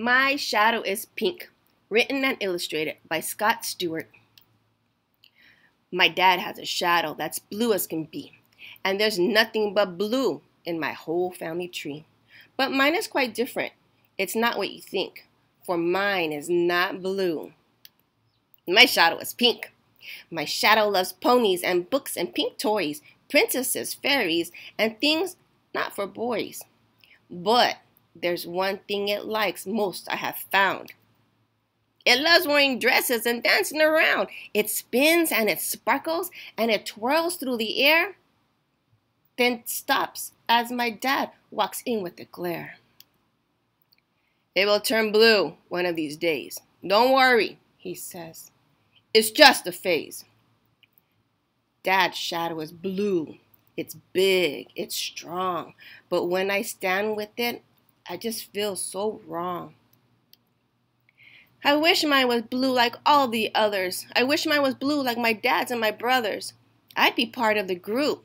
My Shadow is Pink, written and illustrated by Scott Stuart. My dad has a shadow that's blue as can be, and there's nothing but blue in my whole family tree. But mine is quite different. It's not what you think, for mine is not blue. My shadow is pink. My shadow loves ponies and books and pink toys, princesses, fairies, and things not for boys. But there's one thing it likes most I have found. It loves wearing dresses and dancing around. It spins and it sparkles and it twirls through the air, then stops as my dad walks in with a glare. It will turn blue one of these days. Don't worry, he says. It's just a phase. Dad's shadow is blue. It's big, it's strong, but when I stand with it, I just feel so wrong. I wish mine was blue like all the others. I wish mine was blue like my dad's and my brother's. I'd be part of the group.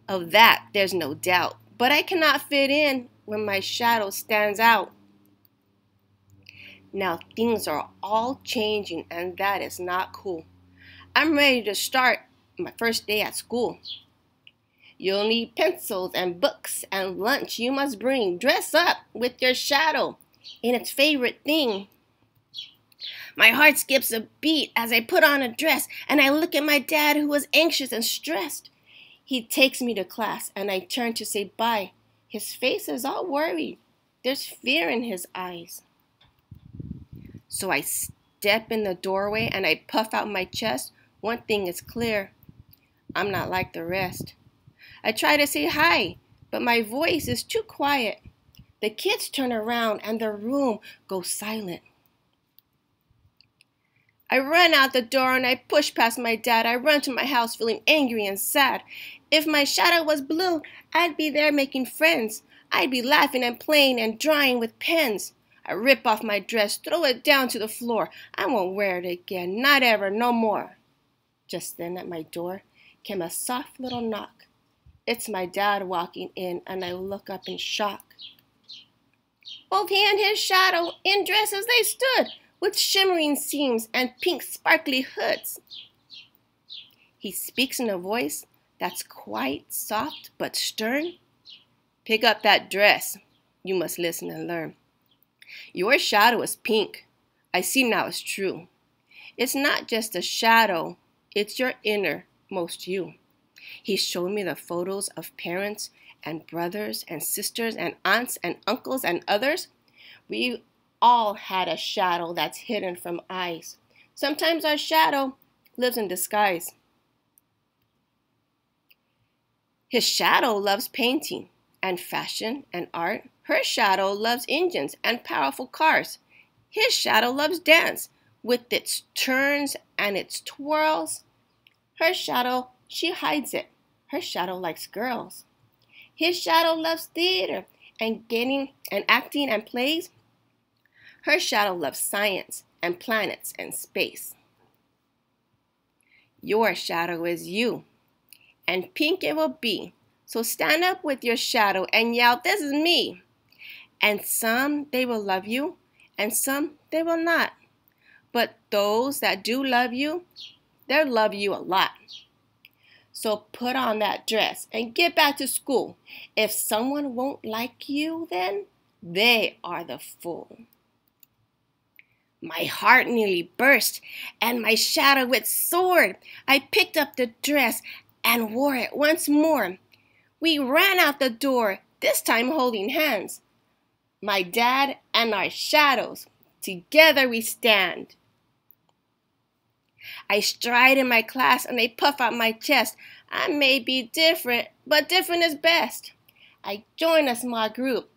Of that, there's no doubt. But I cannot fit in when my shadow stands out. Now things are all changing, and that is not cool. I'm ready to start my first day at school. You'll need pencils and books and lunch you must bring. Dress up with your shadow in its favorite thing. My heart skips a beat as I put on a dress and I look at my dad who was anxious and stressed. He takes me to class and I turn to say bye. His face is all worried. There's fear in his eyes. So I step in the doorway and I puff out my chest. One thing is clear. I'm not like the rest. I try to say hi, but my voice is too quiet. The kids turn around and the room goes silent. I run out the door and I push past my dad. I run to my house feeling angry and sad. If my shadow was blue, I'd be there making friends. I'd be laughing and playing and drawing with pens. I rip off my dress, throw it down to the floor. I won't wear it again, not ever, no more. Just then at my door came a soft little knock. It's my dad walking in, and I look up in shock. Both he and his shadow in dresses they stood, with shimmering seams and pink sparkly hoods. He speaks in a voice that's quite soft but stern. Pick up that dress. You must listen and learn. Your shadow is pink. I see now it's true. It's not just a shadow. It's your innermost you. He showed me the photos of parents and brothers and sisters and aunts and uncles and others. We all had a shadow that's hidden from eyes. Sometimes our shadow lives in disguise. His shadow loves painting and fashion and art. Her shadow loves engines and powerful cars. His shadow loves dance with its turns and its twirls. Her shadow, she hides it. Her shadow likes girls. His shadow loves theater and acting and plays. Her shadow loves science and planets and space. Your shadow is you, and pink it will be. So stand up with your shadow and yell, "This is me." And some, they will love you, and some, they will not. But those that do love you, they'll love you a lot. So put on that dress and get back to school. If someone won't like you, then they are the fool. My heart nearly burst, and my shadow it soared. I picked up the dress and wore it once more. We ran out the door, this time holding hands. My dad and our shadows, together we stand. I stride in my class and I puff out my chest. I may be different, but different is best. I join a small group,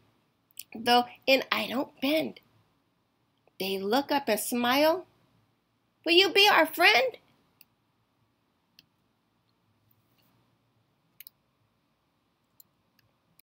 though I don't bend. They look up and smile. Will you be our friend?